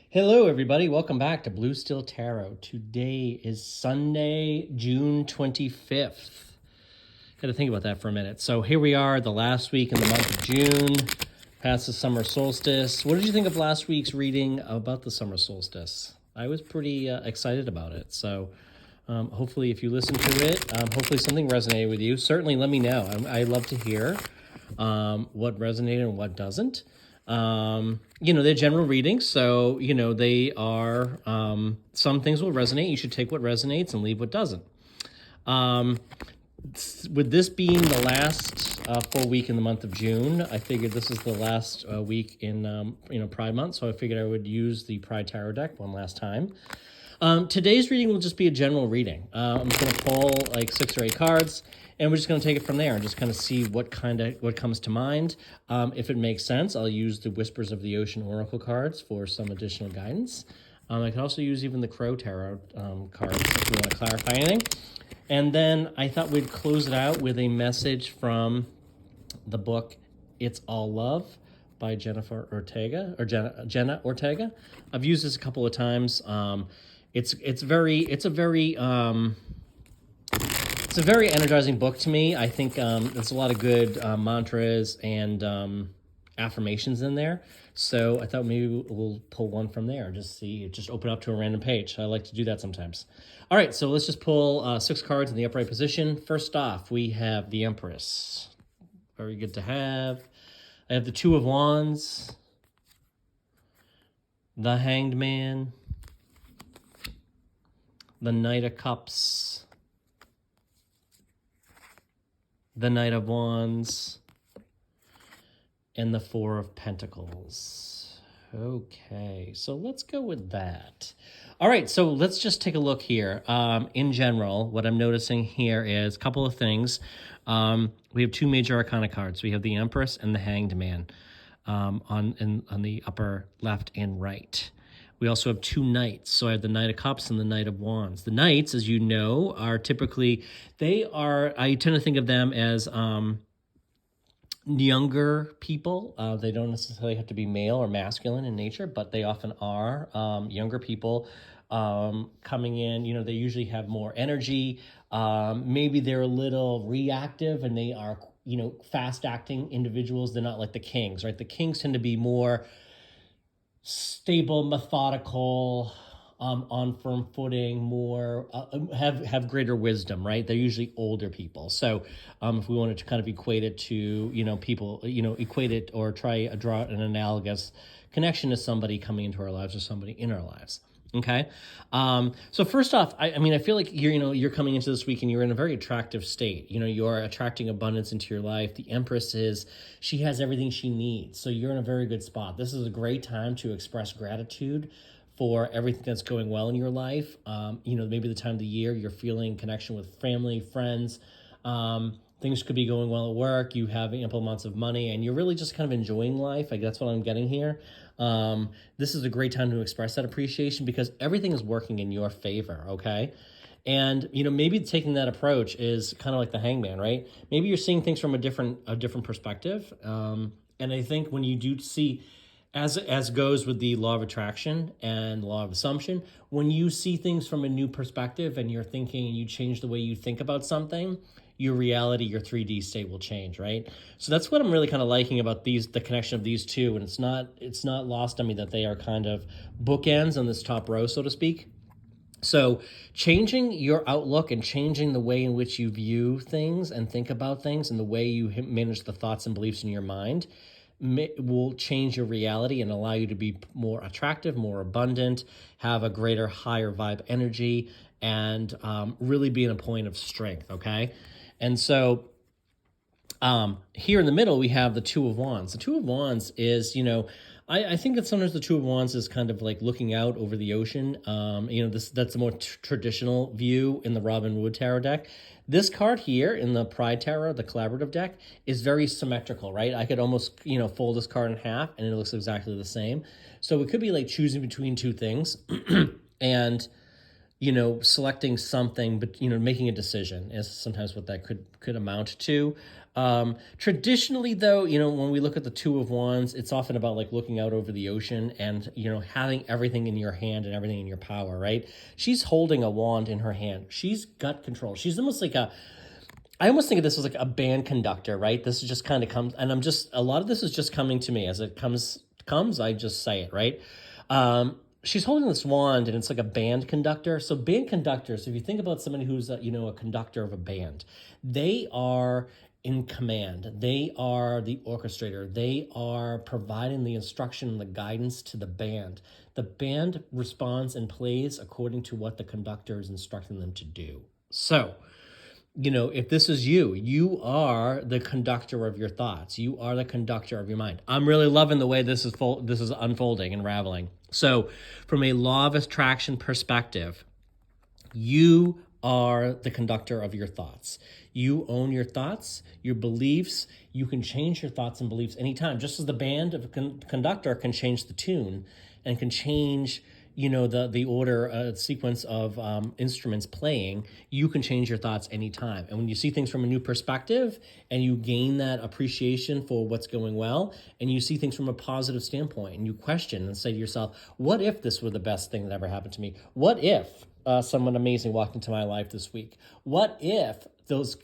Hello, everybody. Welcome back to Blue Steel Tarot. Today is Sunday, June 25th. Got to think about that for a minute. So here we are, the last week in the month of June, past the summer solstice. What did you think of last week's reading about the summer solstice? I was pretty excited about it. So hopefully, if you listen to it, hopefully something resonated with you. Certainly let me know. I love to hear what resonated and what doesn't. They're general readings, so, they are, some things will resonate. You should take what resonates and leave what doesn't. With this being the last full week in the month of June, I figured this is the last week in, Pride Month, so I figured I would use the Pride Tarot deck one last time. Today's reading will just be a general reading. I'm just going to pull like 6 or 8 cards, and we're just going to take it from there and just kind of see what comes to mind. If it makes sense, I'll use the Whispers of the Ocean Oracle cards for some additional guidance. I can also use even the Crow Tarot cards if we want to clarify anything. And then I thought we'd close it out with a message from the book It's All Love by Jenna Ortega. I've used this a couple of times. It's a very energizing book to me. I think there's a lot of good mantras and affirmations in there. So I thought maybe we'll pull one from there. Just open up to a random page. I like to do that sometimes. All right, so let's just pull 6 cards in the upright position. First off, we have the Empress. Very good to have. I have the Two of Wands, the Hanged Man, the Knight of Cups, the Knight of Wands, and the Four of Pentacles. Okay, so let's go with that. All right, so let's just take a look here. In general, what I'm noticing here is a couple of things. We have 2 major arcana cards. We have the Empress and the Hanged Man on the upper left and right. We also have 2 knights. So I have the Knight of Cups and the Knight of Wands. The knights, as you know, are typically, I tend to think of them as younger people. They don't necessarily have to be male or masculine in nature, but they often are younger people coming in. They usually have more energy. Maybe they're a little reactive, and they are, fast acting individuals. They're not like the kings, right? The kings tend to be more stable, methodical, on firm footing, more have greater wisdom, right? They're usually older people. So if we wanted to kind of equate it to, people, equate it or draw an analogous connection to somebody coming into our lives or somebody in our lives. Okay. So first off, I feel like you're coming into this week and you're in a very attractive state. You're attracting abundance into your life. The Empress she has everything she needs. So you're in a very good spot. This is a great time to express gratitude for everything that's going well in your life. Maybe the time of the year you're feeling connection with family, friends. Things could be going well at work. You have ample amounts of money, and you're really just kind of enjoying life. Like, that's what I'm getting here. This is a great time to express that appreciation because everything is working in your favor, okay? And, maybe taking that approach is kind of like the Hangman, right? Maybe you're seeing things from a different perspective. And I think when you do see, as goes with the law of attraction and law of assumption, when you see things from a new perspective and you're thinking and you change the way you think about something, your reality, your 3D state will change, right? So that's what I'm really kind of liking about the connection of these two. And it's not lost on me that they are kind of bookends on this top row, so to speak. So changing your outlook and changing the way in which you view things and think about things and the way you manage the thoughts and beliefs in your mind will change your reality and allow you to be more attractive, more abundant, have a greater, higher vibe energy, and really be in a point of strength, okay? And so here in the middle, we have the Two of Wands. The Two of Wands is, I think that sometimes the Two of Wands is kind of like looking out over the ocean. That's a more traditional view in the Robin Wood Tarot deck. This card here in the Pride Tarot, the collaborative deck, is very symmetrical, right? I could almost, fold this card in half and it looks exactly the same. So it could be like choosing between 2 things and selecting something, but, making a decision is sometimes what that could amount to. Traditionally, though, when we look at the Two of Wands, it's often about like looking out over the ocean and, having everything in your hand and everything in your power, right? She's holding a wand in her hand. She's got control. She's almost like I almost think of this as like a band conductor, right? This is just kind of comes, and a lot of this is just coming to me as it comes, I just say it, right? She's holding this wand and it's like a band conductor. So band conductors, if you think about somebody who's a conductor of a band, they are in command. They are the orchestrator. They are providing the instruction and the guidance to the band. The band responds and plays according to what the conductor is instructing them to do. So, if this is you, you are the conductor of your thoughts. You are the conductor of your mind. I'm really loving the way this is unfolding and unraveling. So from a law of attraction perspective, you are the conductor of your thoughts. You own your thoughts, your beliefs. You can change your thoughts and beliefs anytime. Just as the band of a conductor can change the tune and can change the order, sequence of instruments playing, you can change your thoughts anytime. And when you see things from a new perspective and you gain that appreciation for what's going well, and you see things from a positive standpoint and you question and say to yourself, what if this were the best thing that ever happened to me? What if someone amazing walked into my life this week? What if those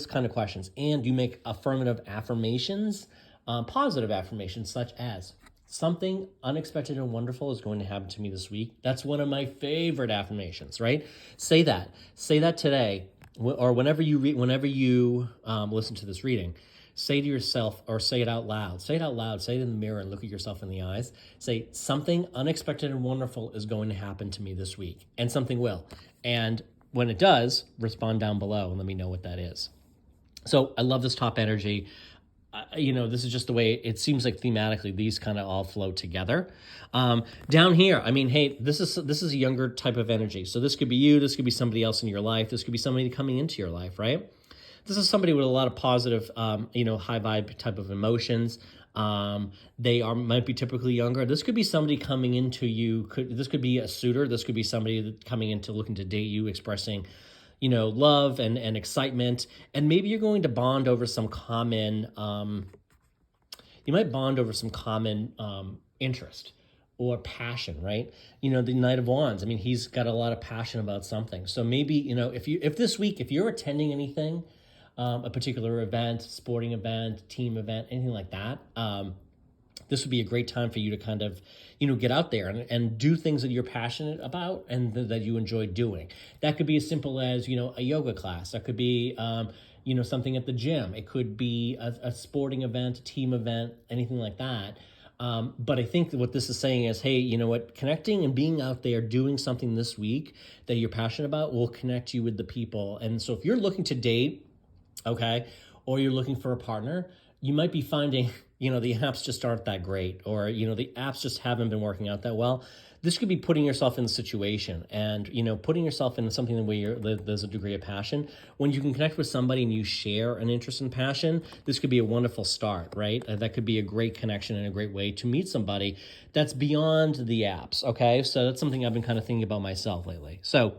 kind of questions? And you make affirmative affirmations, positive affirmations, such as, something unexpected and wonderful is going to happen to me this week. That's one of my favorite affirmations, right? Say that today, or whenever you listen to this reading. Say to yourself, or say it out loud. Say it out loud. Say it in the mirror and look at yourself in the eyes. Say, something unexpected and wonderful is going to happen to me this week, and something will. And when it does, respond down below and let me know what that is. So I love this top energy. This is just the way it seems like thematically these kind of all flow together. Down here, hey, this is a younger type of energy. So this could be you, this could be somebody else in your life, this could be somebody coming into your life, right? This is somebody with a lot of positive, high vibe type of emotions. They might be typically younger. This could be somebody coming into you. This could be a suitor. This could be somebody coming into looking to date you, expressing love and excitement. And maybe you're going to bond over some common, interest or passion, right? The Knight of Wands, he's got a lot of passion about something. So maybe, if this week, if you're attending anything, a particular event, sporting event, team event, anything like that, this would be a great time for you to kind of, get out there and do things that you're passionate about and that you enjoy doing. That could be as simple as, a yoga class. That could be, something at the gym. It could be a sporting event, a team event, anything like that. But I think what this is saying is, hey, you know what? Connecting and being out there doing something this week that you're passionate about will connect you with the people. And so if you're looking to date, okay, or you're looking for a partner, you might be finding, the apps just aren't that great, or, the apps just haven't been working out that well. This could be putting yourself in the situation and, putting yourself into something where there's a degree of passion. When you can connect with somebody and you share an interest and passion, this could be a wonderful start, right? That could be a great connection and a great way to meet somebody that's beyond the apps, okay? So that's something I've been kind of thinking about myself lately. So,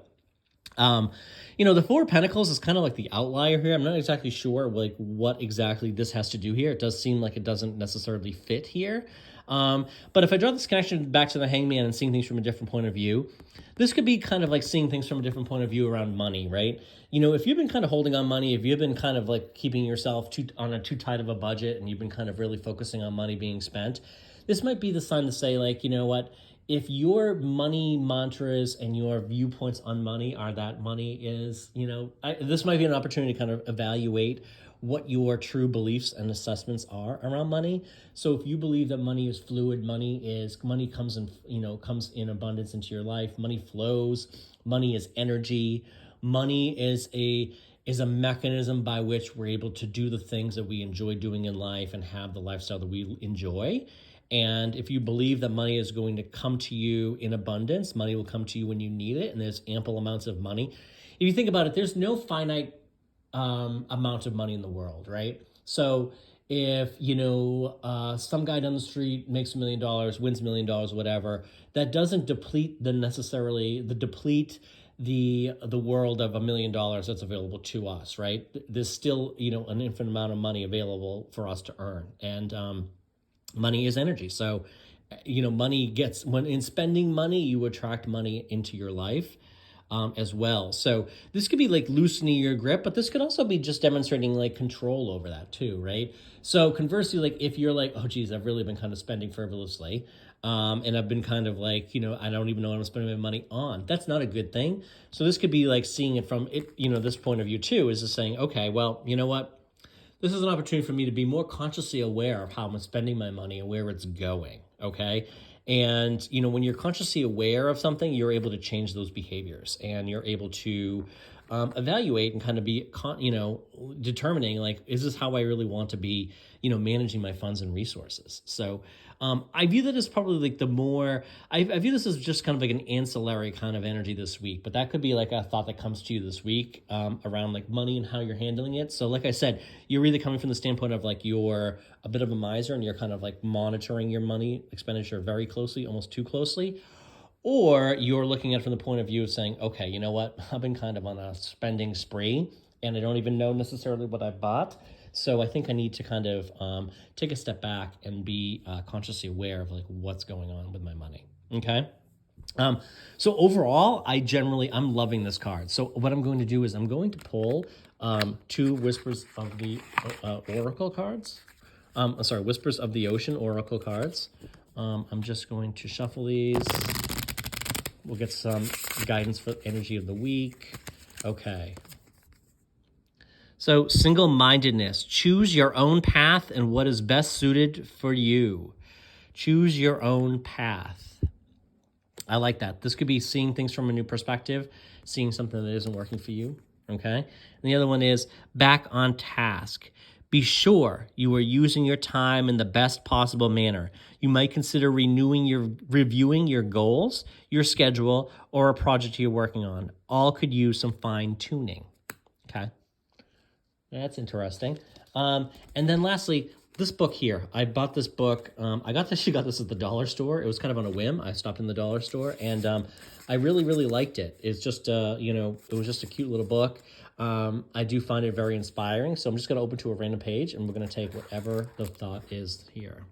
the Four of Pentacles is kind of like the outlier here. I'm not exactly sure what exactly this has to do here. It does seem like it doesn't necessarily fit here. But if I draw this connection back to the Hangman and seeing things from a different point of view, this could be kind of like seeing things from a different point of view around money, right? If you've been kind of holding on money, if you've been kind of like keeping yourself on too tight of a budget and you've been kind of really focusing on money being spent, this might be the sign to say, like, you know what? If your money mantras and your viewpoints on money are that money is, this might be an opportunity to kind of evaluate what your true beliefs and assessments are around money. So if you believe that money is fluid, money comes in abundance into your life, money flows, money is energy, money is a mechanism by which we're able to do the things that we enjoy doing in life and have the lifestyle that we enjoy. And if you believe that money is going to come to you in abundance, money will come to you when you need it, and there's ample amounts of money. If you think about it, there's no finite amount of money in the world, right? So if, some guy down the street makes $1 million, wins $1 million, whatever, that doesn't deplete the world of $1 million that's available to us, right? There's still, an infinite amount of money available for us to earn. And money is energy. So, money gets, when in spending money, you attract money into your life. As well. So this could be like loosening your grip, but this could also be just demonstrating like control over that too, right? So conversely, like if you're like, oh geez, I've really been kind of spending frivolously, and I've been kind of like, I don't even know what I'm spending my money on. That's not a good thing. So this could be like seeing it from it, this point of view too, is just saying, okay, well, you know what? This is an opportunity for me to be more consciously aware of how I'm spending my money and where it's going. Okay. And, when you're consciously aware of something, you're able to change those behaviors, and you're able to evaluate and kind of be, determining like, is this how I really want to be, managing my funds and resources? So I view that as probably like the more, I view this as just kind of like an ancillary kind of energy this week, but that could be like a thought that comes to you this week around like money and how you're handling it. So like I said, you're either coming from the standpoint of like you're a bit of a miser and you're kind of like monitoring your money expenditure very closely, almost too closely, or you're looking at it from the point of view of saying, okay, you know what, I've been kind of on a spending spree and I don't even know necessarily what I bought. So I think I need to kind of take a step back and be consciously aware of like what's going on with my money. Okay. So overall, I'm loving this card. So what I'm going to do is I'm going to pull two Whispers of the Oracle cards. Whispers of the Ocean Oracle cards. I'm just going to shuffle these. We'll get some guidance for energy of the week. Okay. So single-mindedness, choose your own path and what is best suited for you. Choose your own path. I like that. This could be seeing things from a new perspective, seeing something that isn't working for you, okay? And the other one is back on task. Be sure you are using your time in the best possible manner. You might consider reviewing your goals, your schedule, or a project you're working on. All could use some fine-tuning, okay? That's interesting. And then lastly, this book here. I bought this book. I got this at the dollar store. It was kind of on a whim. I stopped in the dollar store, and I really, really liked it. It's just, it was just a cute little book. I do find it very inspiring. So I'm just going to open to a random page, and we're going to take whatever the thought is here.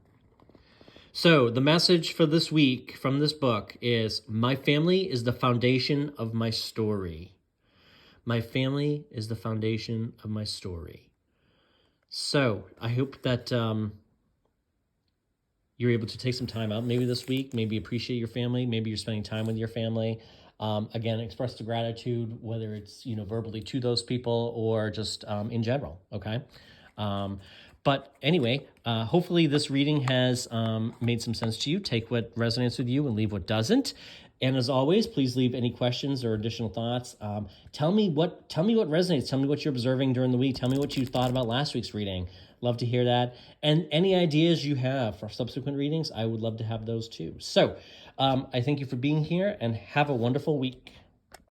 So the message for this week from this book is, my family is the foundation of my story. My family is the foundation of my story. So I hope that you're able to take some time out maybe this week, maybe appreciate your family, maybe you're spending time with your family. Again, express the gratitude, whether it's, verbally to those people or just in general, okay? But anyway, hopefully this reading has made some sense to you. Take what resonates with you and leave what doesn't. And as always, please leave any questions or additional thoughts. Tell me what resonates. Tell me what you're observing during the week. Tell me what you thought about last week's reading. Love to hear that. And any ideas you have for subsequent readings, I would love to have those too. So I thank you for being here and have a wonderful week.